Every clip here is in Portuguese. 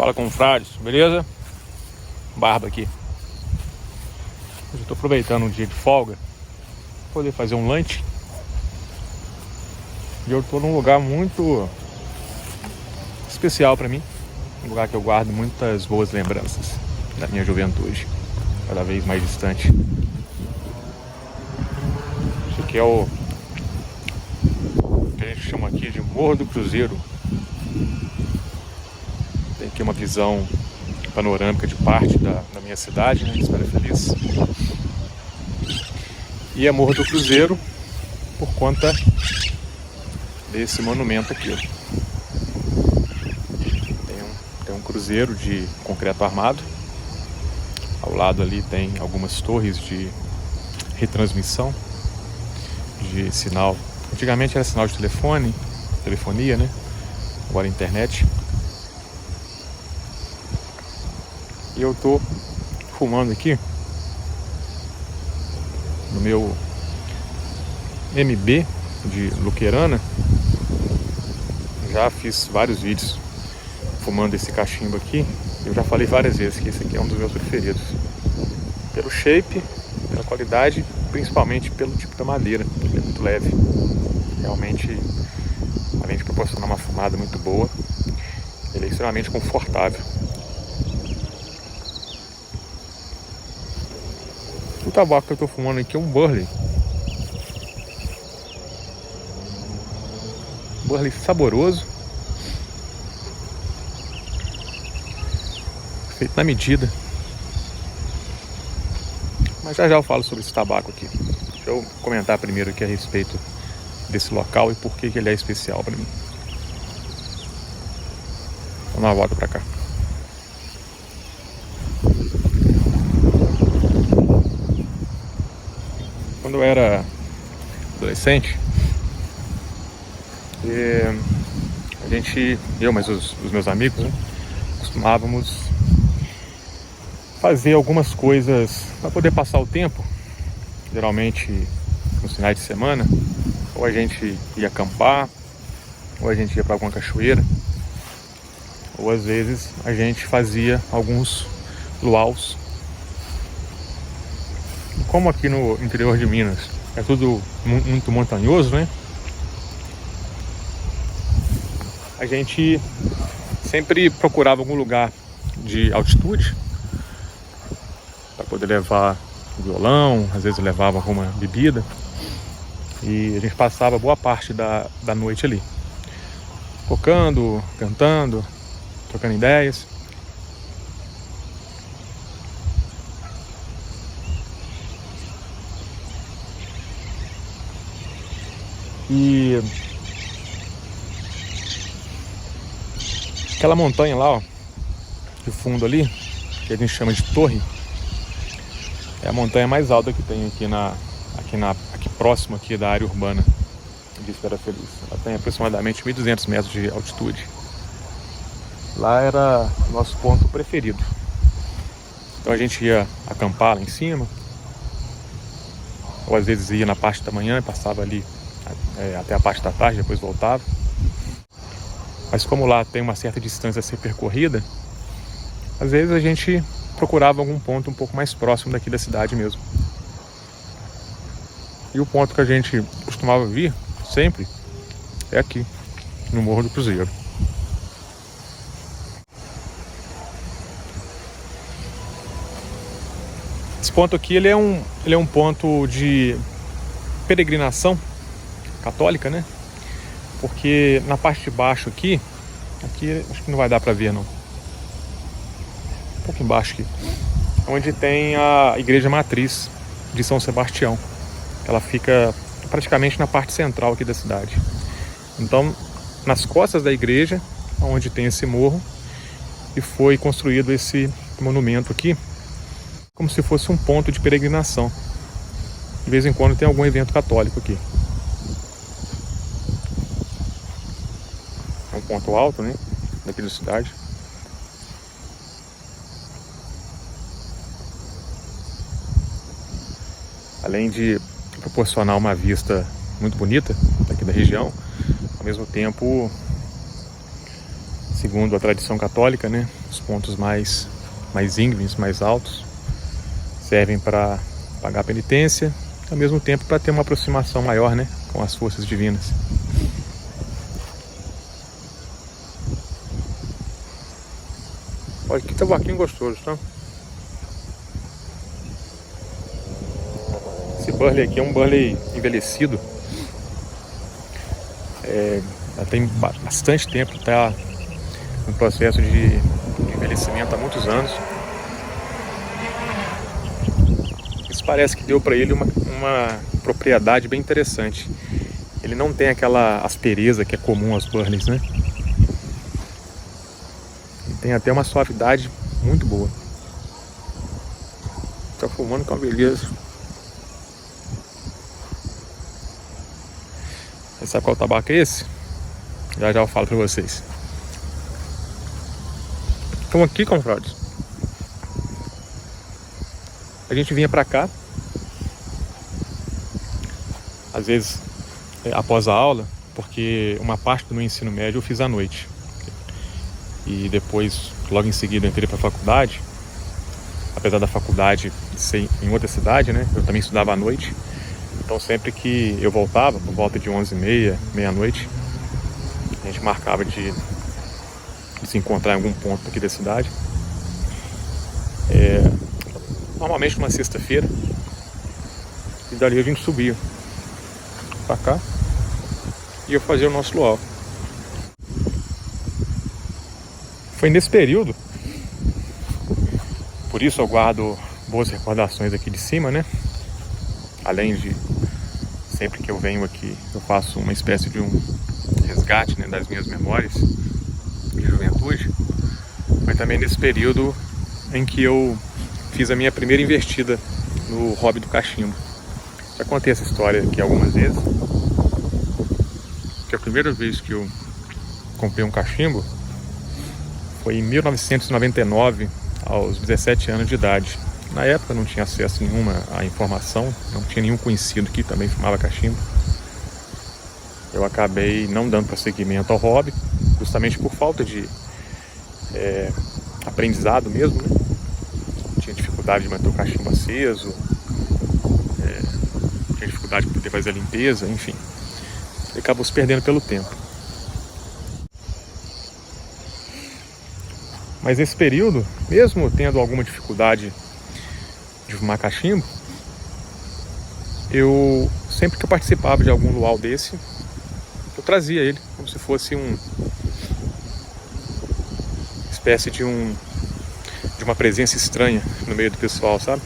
Fala, confrades, beleza? Barba aqui. Hoje eu tô aproveitando um dia de folga pra poder fazer um lanche. E eu tô num lugar muito especial pra mim. Um lugar que eu guardo muitas boas lembranças da minha juventude, cada vez mais distante. Esse aqui é o que a gente chama aqui de Morro do Cruzeiro. Tem aqui uma visão panorâmica de parte da minha cidade, né? Espera Feliz. E é Morro do Cruzeiro por conta desse monumento aqui. Tem um cruzeiro de concreto armado. Ao lado ali tem algumas torres de retransmissão de sinal. Antigamente era sinal de telefonia, né? Agora internet. E eu tô fumando aqui no meu MB de Luquerana. Já fiz vários vídeos fumando esse cachimbo aqui. Eu já falei várias vezes que esse aqui é um dos meus preferidos. Pelo shape, pela qualidade, principalmente pelo tipo da madeira. Ele é muito leve. Realmente, além de proporcionar uma fumada muito boa, ele é extremamente confortável. O tabaco que eu tô fumando aqui é um Burley. Burley saboroso. Feito na medida. Mas já eu falo sobre esse tabaco aqui. Deixa eu comentar primeiro aqui a respeito desse local e por que ele é especial para mim. Vamos dar uma volta para cá. Quando eu era adolescente, a gente, eu, mas os meus amigos, né, costumávamos fazer algumas coisas para poder passar o tempo. Geralmente nos finais de semana, ou a gente ia acampar, ou a gente ia para alguma cachoeira, ou às vezes a gente fazia alguns luaus. Como aqui no interior de Minas é tudo muito montanhoso, né? A gente sempre procurava algum lugar de altitude para poder levar o violão, às vezes levava alguma bebida, e a gente passava boa parte da noite ali, tocando, cantando, trocando ideias. E aquela montanha lá, ó, de fundo ali, que a gente chama de torre, é a montanha mais alta que tem aqui próximo aqui da área urbana de Espera Feliz. Ela tem aproximadamente 1.200 metros de altitude. Lá era o nosso ponto preferido. Então a gente ia acampar lá em cima, ou às vezes ia na parte da manhã e passava ali até a parte da tarde, depois voltava. Mas como lá tem uma certa distância a ser percorrida, às vezes a gente procurava algum ponto um pouco mais próximo daqui da cidade mesmo. E o ponto que a gente costumava vir sempre é aqui, no Morro do Cruzeiro. Esse ponto aqui ele é um ponto de peregrinação católica, né? Porque na parte de baixo aqui acho que não vai dar para ver não. Um pouco embaixo aqui, onde tem a igreja matriz de São Sebastião. Ela fica praticamente na parte central aqui da cidade. Então, nas costas da igreja, onde tem esse morro, e foi construído esse monumento aqui, como se fosse um ponto de peregrinação. De vez em quando tem algum evento católico aqui. É um ponto alto, né, daqui da cidade. Além de proporcionar uma vista muito bonita daqui da região, ao mesmo tempo, segundo a tradição católica, né, os pontos mais íngremes, mais altos, servem para pagar a penitência, ao mesmo tempo para ter uma aproximação maior, né, com as forças divinas. Olha que tabaquinho gostoso, tá? Esse Burley aqui é um Burley envelhecido. Já tem bastante tempo, tá no processo de envelhecimento há muitos anos. Isso parece que deu para ele uma propriedade bem interessante. Ele não tem aquela aspereza que é comum aos Burleys, né? Ele tem até uma suavidade muito boa. Tá fumando com uma beleza. Você sabe qual tabaco é esse? Já eu falo pra vocês. Então aqui, confrades, a gente vinha pra cá, às vezes após a aula, porque uma parte do meu ensino médio eu fiz à noite. E depois, logo em seguida, eu entrei pra faculdade. Apesar da faculdade ser em outra cidade, né? Eu também estudava à noite. Então sempre que eu voltava, por volta de 11h30, meia-noite, a gente marcava de se encontrar em algum ponto aqui da cidade. Normalmente numa sexta-feira. E dali a gente subia pra cá e ia fazer o nosso luau. Foi nesse período, por isso eu guardo boas recordações aqui de cima, né? Além de, sempre que eu venho aqui, eu faço uma espécie de um resgate, né, das minhas memórias de juventude. Foi também nesse período em que eu fiz a minha primeira investida no hobby do cachimbo. Já contei essa história aqui algumas vezes. Que a primeira vez que eu comprei um cachimbo foi em 1999, aos 17 anos de idade. Na época eu não tinha acesso nenhuma à informação, não tinha nenhum conhecido que também fumava cachimbo. Eu acabei não dando prosseguimento ao hobby, justamente por falta de aprendizado mesmo, né? Tinha dificuldade de manter o cachimbo aceso, tinha dificuldade de poder fazer a limpeza, enfim. E acabou se perdendo pelo tempo. Mas nesse período, mesmo tendo alguma dificuldade de fumar cachimbo, eu sempre que eu participava de algum luau desse, eu trazia ele como se fosse espécie de uma presença estranha no meio do pessoal, sabe?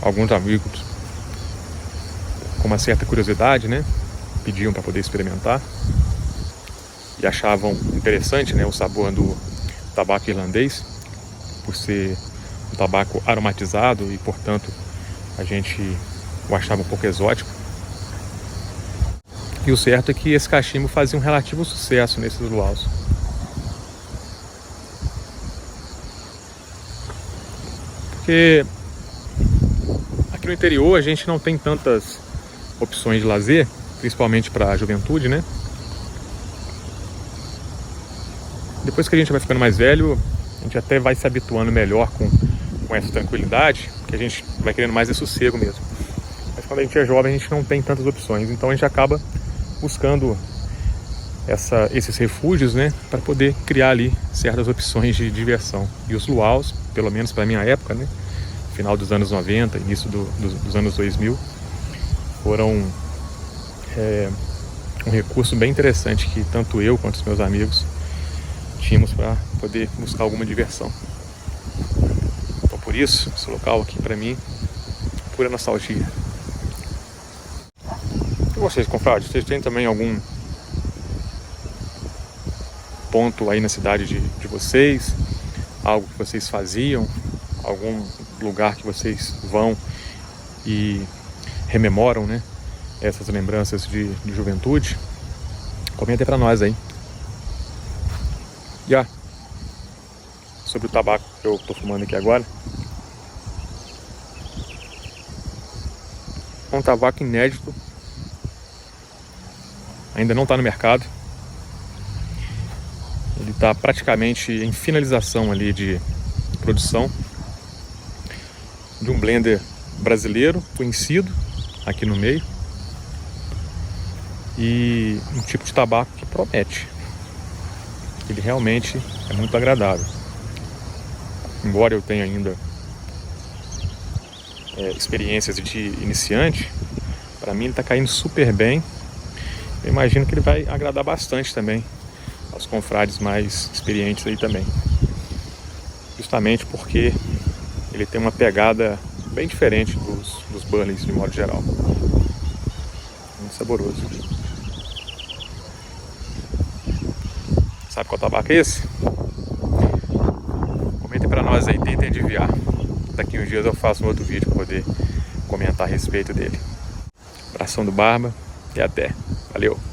Alguns amigos, com uma certa curiosidade, né, pediam para poder experimentar e achavam interessante, né, o sabor do tabaco irlandês, por ser um tabaco aromatizado e, portanto, a gente o achava um pouco exótico. E o certo é que esse cachimbo fazia um relativo sucesso nesses luaus. Porque aqui no interior a gente não tem tantas opções de lazer, principalmente para a juventude, né? Depois que a gente vai ficando mais velho, a gente até vai se habituando melhor com essa tranquilidade, porque a gente vai querendo mais sossego mesmo. Mas quando a gente é jovem, a gente não tem tantas opções, então a gente acaba buscando esses refúgios, né, para poder criar ali certas opções de diversão. E os luaus, pelo menos para a minha época, né, final dos anos 90, início dos anos 2000, foram um recurso bem interessante que tanto eu quanto os meus amigos tínhamos para poder buscar alguma diversão. Então, por isso, esse local aqui para mim, pura nostalgia. E vocês, confrades, vocês têm também algum ponto aí na cidade de vocês? Algo que vocês faziam? Algum lugar que vocês vão e rememoram, né, essas lembranças de juventude? Comenta aí pra nós aí. Sobre o tabaco que eu tô fumando aqui agora. É um tabaco inédito. Ainda não está no mercado. Ele está praticamente em finalização ali de produção de um blender brasileiro conhecido aqui no meio e um tipo de tabaco que promete. Ele realmente é muito agradável. Embora eu tenha ainda experiências de iniciante, para mim ele está caindo super bem. Eu imagino que ele vai agradar bastante também aos confrades mais experientes aí também. Justamente porque ele tem uma pegada bem diferente dos Burleys de modo geral. Muito saboroso. Sabe qual tabaco é esse? Comentem para nós aí, tentem adivinhar. Daqui uns dias eu faço um outro vídeo para poder comentar a respeito dele. Abração do Barba e até. Valeu!